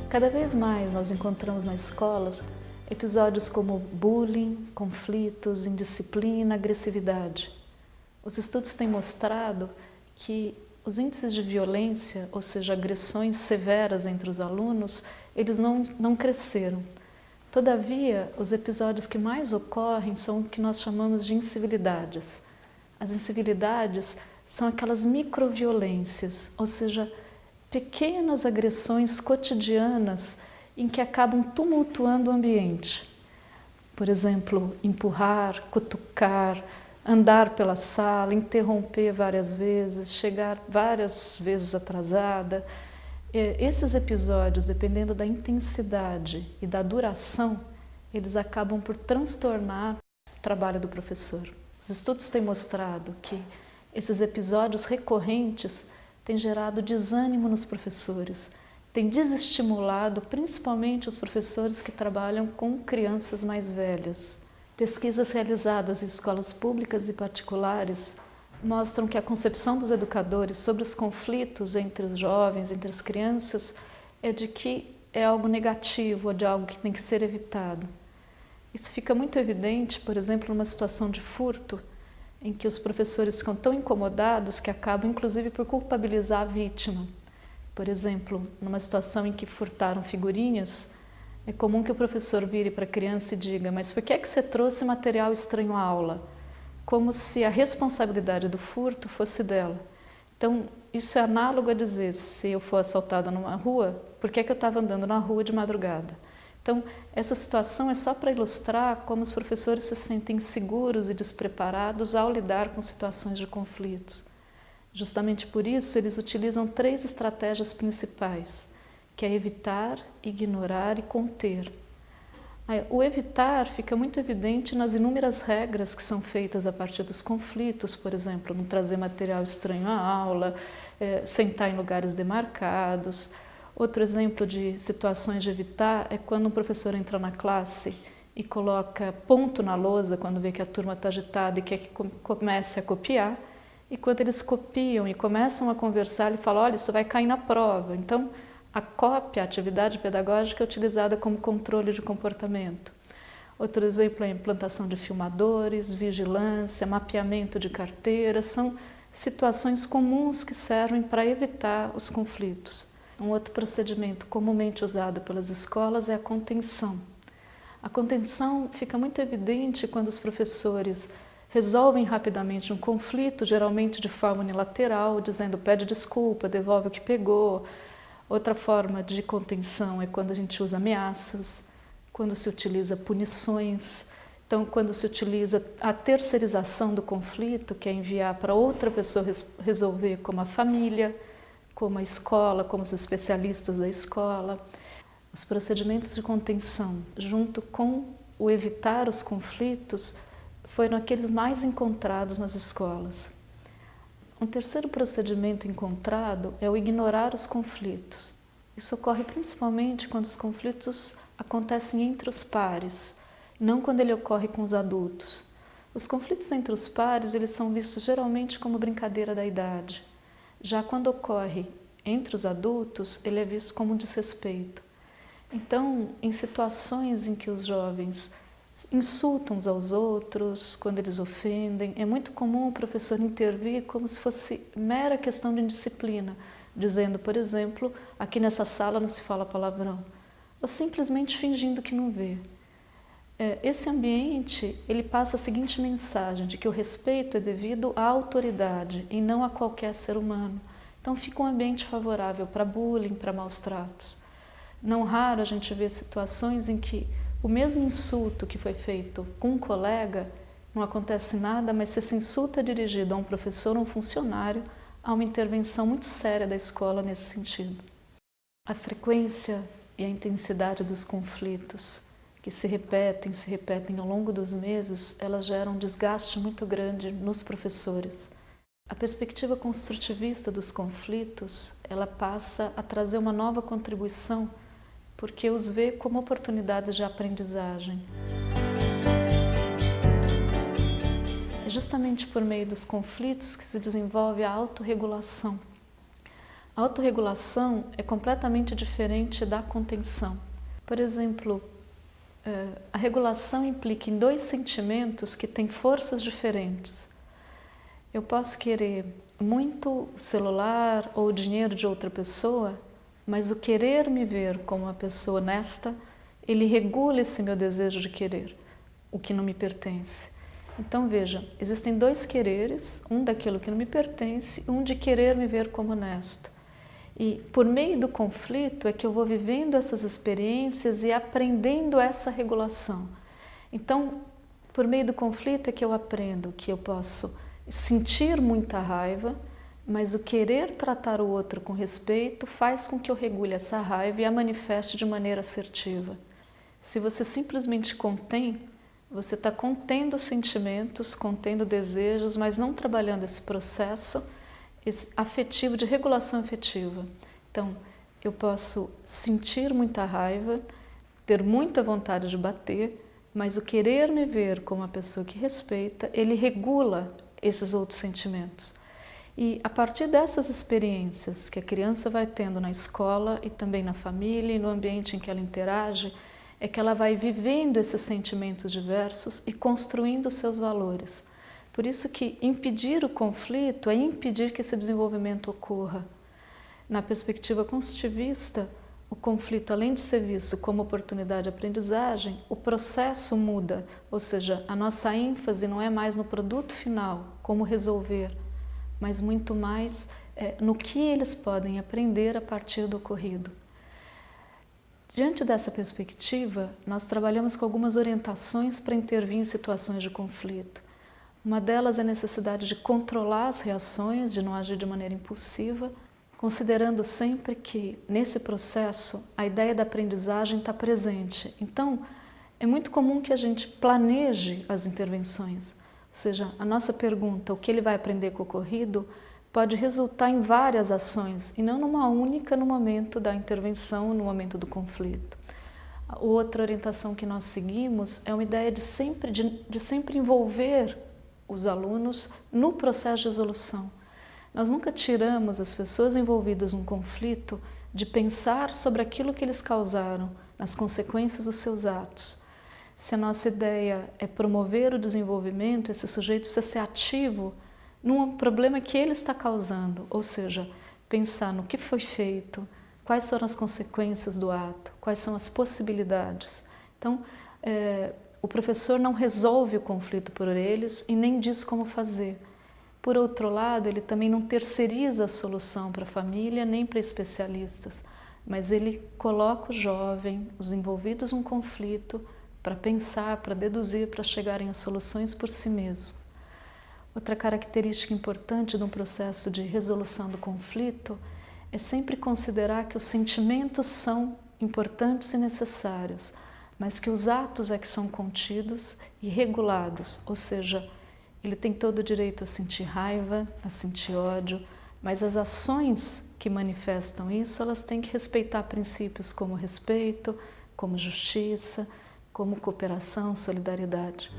Cada vez mais nós encontramos na escola episódios como bullying, conflitos, indisciplina, agressividade. Os estudos têm mostrado que os índices de violência, ou seja, agressões severas entre os alunos, eles não cresceram. Todavia, os episódios que mais ocorrem são o que nós chamamos de incivilidades. As incivilidades são aquelas microviolências, ou seja, pequenas agressões cotidianas em que acabam tumultuando o ambiente. Por exemplo, empurrar, cutucar, andar pela sala, interromper várias vezes, chegar várias vezes atrasada. Esses episódios, dependendo da intensidade e da duração, eles acabam por transtornar o trabalho do professor. Os estudos têm mostrado que esses episódios recorrentes têm gerado desânimo nos professores, têm desestimulado principalmente os professores que trabalham com crianças mais velhas. Pesquisas realizadas em escolas públicas e particulares mostram que a concepção dos educadores sobre os conflitos entre os jovens, entre as crianças, é de que é algo negativo, é de algo que tem que ser evitado. Isso fica muito evidente, por exemplo, numa situação de furto, em que os professores ficam tão incomodados que acabam, inclusive, por culpabilizar a vítima. Por exemplo, numa situação em que furtaram figurinhas, é comum que o professor vire para a criança e diga: mas por que é que você trouxe material estranho à aula? Como se a responsabilidade do furto fosse dela. Então, isso é análogo a dizer, se eu for assaltada numa rua, por que é que eu estava andando na rua de madrugada? Então, essa situação é só para ilustrar como os professores se sentem inseguros e despreparados ao lidar com situações de conflitos. Justamente por isso, eles utilizam 3 estratégias principais, que é evitar, ignorar e conter. O evitar fica muito evidente nas inúmeras regras que são feitas a partir dos conflitos, por exemplo, não trazer material estranho à aula, sentar em lugares demarcados. Outro exemplo de situações de evitar é quando um professor entra na classe e coloca ponto na lousa quando vê que a turma está agitada e quer que comece a copiar. E quando eles copiam e começam a conversar, ele fala: olha, isso vai cair na prova. Então, a cópia, a atividade pedagógica, é utilizada como controle de comportamento. Outro exemplo é a implantação de filmadores, vigilância, mapeamento de carteiras. São situações comuns que servem para evitar os conflitos. Um outro procedimento comumente usado pelas escolas é a contenção. A contenção fica muito evidente quando os professores resolvem rapidamente um conflito, geralmente de forma unilateral, dizendo: pede desculpa, devolve o que pegou. Outra forma de contenção é quando a gente usa ameaças, quando se utiliza punições. Então, quando se utiliza a terceirização do conflito, que é enviar para outra pessoa resolver, como a família, como a escola, como os especialistas da escola. Os procedimentos de contenção, junto com o evitar os conflitos, foram aqueles mais encontrados nas escolas. Um terceiro procedimento encontrado é o ignorar os conflitos. Isso ocorre principalmente quando os conflitos acontecem entre os pares, não quando ele ocorre com os adultos. Os conflitos entre os pares, eles são vistos geralmente como brincadeira da idade. Já quando ocorre entre os adultos, ele é visto como um desrespeito. Então, em situações em que os jovens insultam uns aos outros, quando eles ofendem, é muito comum o professor intervir como se fosse mera questão de indisciplina, dizendo, por exemplo, aqui nessa sala não se fala palavrão, ou simplesmente fingindo que não vê. Esse ambiente, ele passa a seguinte mensagem, de que o respeito é devido à autoridade e não a qualquer ser humano. Então fica um ambiente favorável para bullying, para maus tratos. Não raro a gente vê situações em que o mesmo insulto que foi feito com um colega, não acontece nada, mas se esse insulto é dirigido a um professor ou um funcionário, há uma intervenção muito séria da escola nesse sentido. A frequência e a intensidade dos conflitos que se repetem ao longo dos meses, elas geram um desgaste muito grande nos professores. A perspectiva construtivista dos conflitos, ela passa a trazer uma nova contribuição, porque os vê como oportunidades de aprendizagem. É justamente por meio dos conflitos que se desenvolve a autorregulação. A autorregulação é completamente diferente da contenção. Por exemplo, a regulação implica em dois sentimentos que têm forças diferentes. Eu posso querer muito o celular ou o dinheiro de outra pessoa, mas o querer me ver como uma pessoa honesta, ele regula esse meu desejo de querer, o que não me pertence. Então veja, existem dois quereres, um daquilo que não me pertence e um de querer me ver como honesta. E por meio do conflito é que eu vou vivendo essas experiências e aprendendo essa regulação. Então, por meio do conflito é que eu aprendo que eu posso sentir muita raiva, mas o querer tratar o outro com respeito faz com que eu regule essa raiva e a manifeste de maneira assertiva. Se você simplesmente contém, você está contendo sentimentos, contendo desejos, mas não trabalhando esse processo afetivo, de regulação afetiva. Então, eu posso sentir muita raiva, ter muita vontade de bater, mas o querer me ver como uma pessoa que respeita, ele regula esses outros sentimentos. E a partir dessas experiências que a criança vai tendo na escola e também na família e no ambiente em que ela interage, é que ela vai vivendo esses sentimentos diversos e construindo seus valores. Por isso que impedir o conflito é impedir que esse desenvolvimento ocorra. Na perspectiva construtivista, o conflito, além de ser visto como oportunidade de aprendizagem, o processo muda, ou seja, a nossa ênfase não é mais no produto final, como resolver, mas muito mais no que eles podem aprender a partir do ocorrido. Diante dessa perspectiva, nós trabalhamos com algumas orientações para intervir em situações de conflito. Uma delas é a necessidade de controlar as reações, de não agir de maneira impulsiva, considerando sempre que, nesse processo, a ideia da aprendizagem está presente. Então, é muito comum que a gente planeje as intervenções, ou seja, a nossa pergunta, o que ele vai aprender com o ocorrido, pode resultar em várias ações, e não numa única no momento da intervenção, no momento do conflito. A outra orientação que nós seguimos é uma ideia de sempre envolver os alunos no processo de resolução. Nós nunca tiramos as pessoas envolvidas num conflito de pensar sobre aquilo que eles causaram, nas consequências dos seus atos. Se a nossa ideia é promover o desenvolvimento, esse sujeito precisa ser ativo num problema que ele está causando, ou seja, pensar no que foi feito, quais foram as consequências do ato, quais são as possibilidades. Então, o professor não resolve o conflito por eles e nem diz como fazer. Por outro lado, ele também não terceiriza a solução para a família nem para especialistas, mas ele coloca o jovem, os envolvidos num conflito, para pensar, para deduzir, para chegarem a soluções por si mesmo. Outra característica importante de um processo de resolução do conflito é sempre considerar que os sentimentos são importantes e necessários, mas que os atos é que são contidos e regulados, ou seja, ele tem todo o direito a sentir raiva, a sentir ódio, mas as ações que manifestam isso, elas têm que respeitar princípios como respeito, como justiça, como cooperação, solidariedade.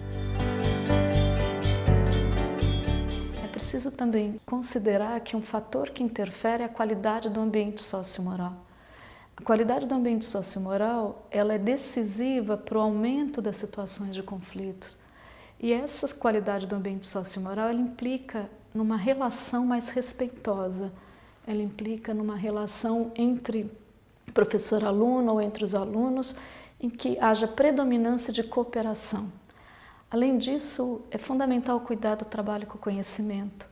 É preciso também considerar que um fator que interfere é a qualidade do ambiente sociomoral. A qualidade do ambiente sociomoral, ela é decisiva para o aumento das situações de conflitos. E essa qualidade do ambiente sociomoral, ela implica numa relação mais respeitosa, ela implica numa relação entre professor-aluno ou entre os alunos, em que haja predominância de cooperação. Além disso, é fundamental cuidar do trabalho com o conhecimento,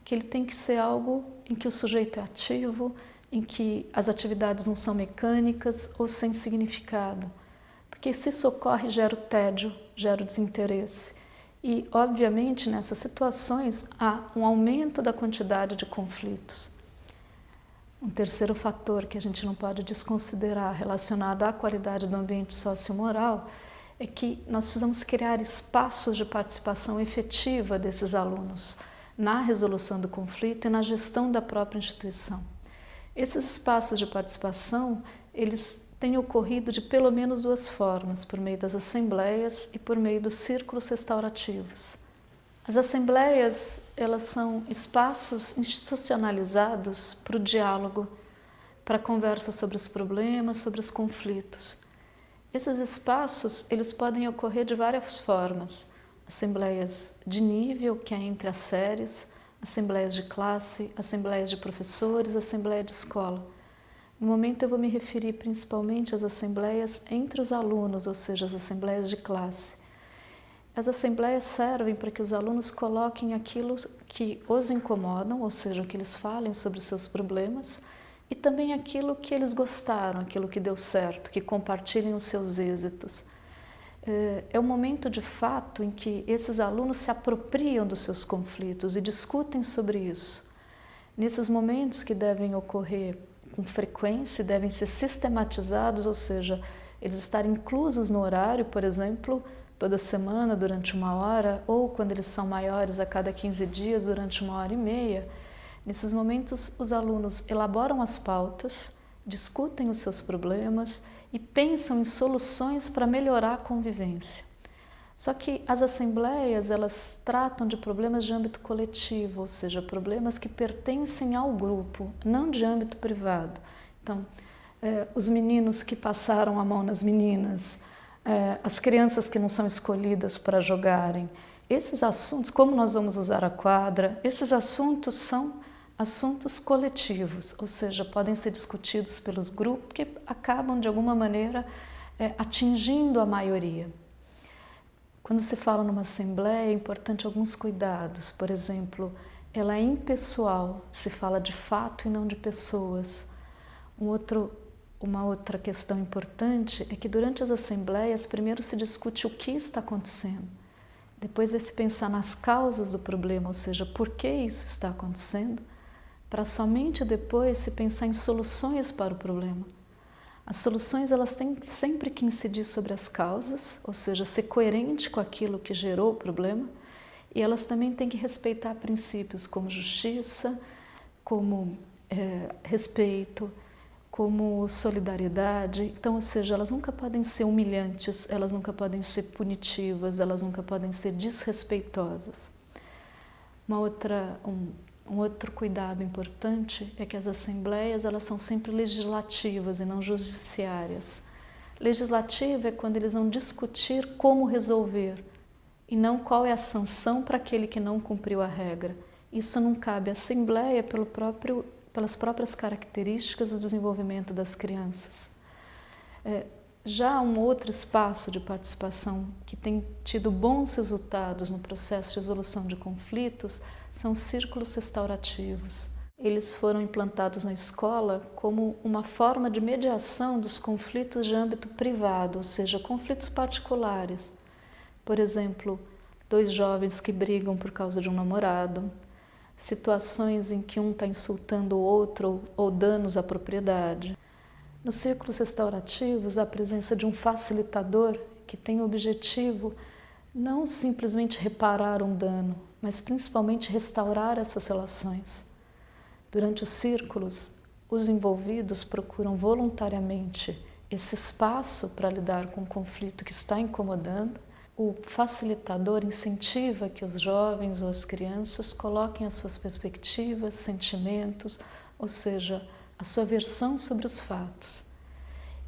que ele tem que ser algo em que o sujeito é ativo, em que as atividades não são mecânicas ou sem significado, porque se isso ocorre, gera o tédio, gera o desinteresse. E, obviamente, nessas situações, há um aumento da quantidade de conflitos. Um terceiro fator que a gente não pode desconsiderar relacionado à qualidade do ambiente sociomoral é que nós precisamos criar espaços de participação efetiva desses alunos na resolução do conflito e na gestão da própria instituição. Esses espaços de participação, eles têm ocorrido de pelo menos duas formas, por meio das assembleias e por meio dos círculos restaurativos. As assembleias, elas são espaços institucionalizados para o diálogo, para a conversa sobre os problemas, sobre os conflitos. Esses espaços, eles podem ocorrer de várias formas. Assembleias de nível, que é entre as séries, assembleias de classe, assembleias de professores, assembleia de escola. No momento eu vou me referir principalmente às assembleias entre os alunos, ou seja, as assembleias de classe. As assembleias servem para que os alunos coloquem aquilo que os incomodam, ou seja, que eles falem sobre os seus problemas, e também aquilo que eles gostaram, aquilo que deu certo, que compartilhem os seus êxitos. É um momento de fato em que esses alunos se apropriam dos seus conflitos e discutem sobre isso. Nesses momentos que devem ocorrer com frequência, devem ser sistematizados, ou seja, eles estarem inclusos no horário, por exemplo, toda semana durante 1 hora, ou quando eles são maiores, a cada 15 dias durante 1h30. Nesses momentos, os alunos elaboram as pautas, discutem os seus problemas e pensam em soluções para melhorar a convivência. Só que as assembleias, elas tratam de problemas de âmbito coletivo, ou seja, problemas que pertencem ao grupo, não de âmbito privado. Então, os meninos que passaram a mão nas meninas, as crianças que não são escolhidas para jogarem, esses assuntos, como nós vamos usar a quadra, esses assuntos são assuntos coletivos, ou seja, podem ser discutidos pelos grupos que acabam de alguma maneira atingindo a maioria. Quando se fala numa assembleia, é importante alguns cuidados. Por exemplo, ela é impessoal, se fala de fato e não de pessoas. Uma outra questão importante é que durante as assembleias, primeiro se discute o que está acontecendo. Depois vai se pensar nas causas do problema, ou seja, por que isso está acontecendo, para somente depois se pensar em soluções para o problema. As soluções, elas têm sempre que incidir sobre as causas, ou seja, ser coerente com aquilo que gerou o problema, e elas também têm que respeitar princípios como justiça, como respeito, como solidariedade. Então, ou seja, elas nunca podem ser humilhantes, elas nunca podem ser punitivas, elas nunca podem ser desrespeitosas. Um outro cuidado importante é que as assembleias, elas são sempre legislativas e não judiciárias. Legislativa é quando eles vão discutir como resolver e não qual é a sanção para aquele que não cumpriu a regra. Isso não cabe à assembleia pelas próprias características do desenvolvimento das crianças. Já um outro espaço de participação que tem tido bons resultados no processo de resolução de conflitos são os círculos restaurativos. Eles foram implantados na escola como uma forma de mediação dos conflitos de âmbito privado, ou seja, conflitos particulares. Por exemplo, 2 jovens que brigam por causa de um namorado, situações em que um está insultando o outro ou danos à propriedade. Nos círculos restaurativos, há a presença de um facilitador que tem o objetivo não simplesmente reparar um dano, mas principalmente restaurar essas relações. Durante os círculos, os envolvidos procuram voluntariamente esse espaço para lidar com o conflito que está incomodando. O facilitador incentiva que os jovens ou as crianças coloquem as suas perspectivas, sentimentos, ou seja, a sua versão sobre os fatos.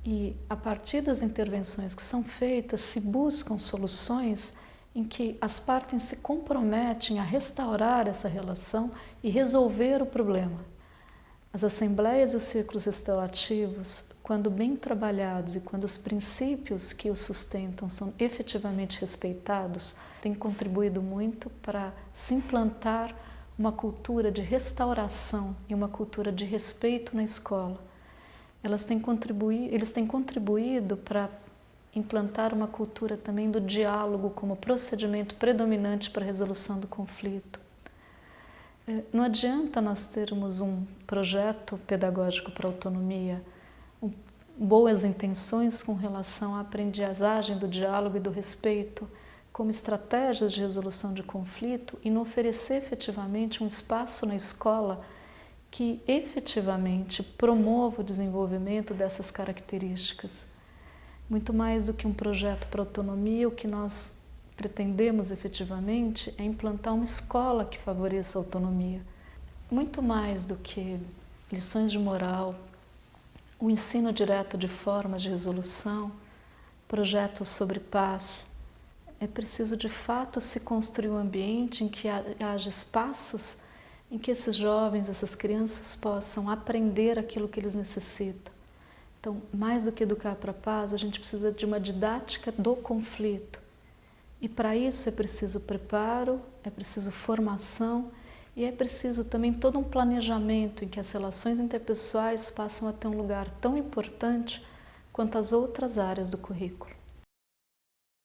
E a partir das intervenções que são feitas, se buscam soluções em que as partes se comprometem a restaurar essa relação e resolver o problema. As assembleias e os círculos restaurativos, quando bem trabalhados e quando os princípios que os sustentam são efetivamente respeitados, têm contribuído muito para se implantar uma cultura de restauração e uma cultura de respeito na escola. Eles têm contribuído para implantar uma cultura também do diálogo como procedimento predominante para a resolução do conflito. Não adianta nós termos um projeto pedagógico para a autonomia, boas intenções com relação à aprendizagem do diálogo e do respeito como estratégias de resolução de conflito e não oferecer efetivamente um espaço na escola que efetivamente promova o desenvolvimento dessas características. Muito mais do que um projeto para a autonomia, o que nós pretendemos efetivamente é implantar uma escola que favoreça a autonomia. Muito mais do que lições de moral, o ensino direto de formas de resolução, projetos sobre paz. É preciso de fato se construir um ambiente em que haja espaços em que esses jovens, essas crianças possam aprender aquilo que eles necessitam. Então, mais do que educar para a paz, a gente precisa de uma didática do conflito. E para isso é preciso preparo, é preciso formação e é preciso também todo um planejamento em que as relações interpessoais passam a ter um lugar tão importante quanto as outras áreas do currículo.